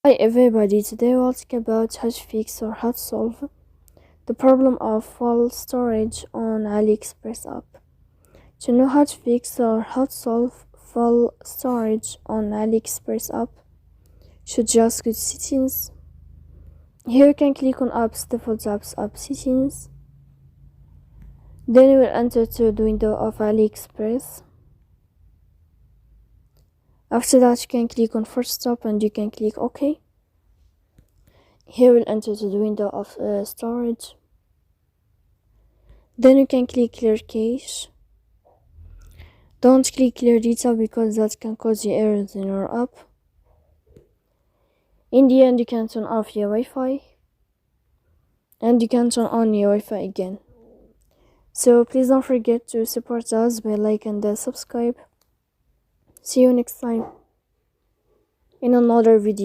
Hi everybody, today we'll talk about how to fix or how to solve the problem of full storage on AliExpress app. To know how to fix or how to solve full storage on AliExpress app, should just go to settings. Here you can click on apps, default apps, app settings. Then you will enter to the window of AliExpress. After that you can click on first stop and you can click OK. Here we'll enter to the window of storage. Then you can click clear cache. Don't click clear data because that can cause you errors in your app. In the end, you can turn off your Wi-Fi and you can turn on your Wi-Fi again. So please don't forget to support us by like and subscribe. See you next time in another video.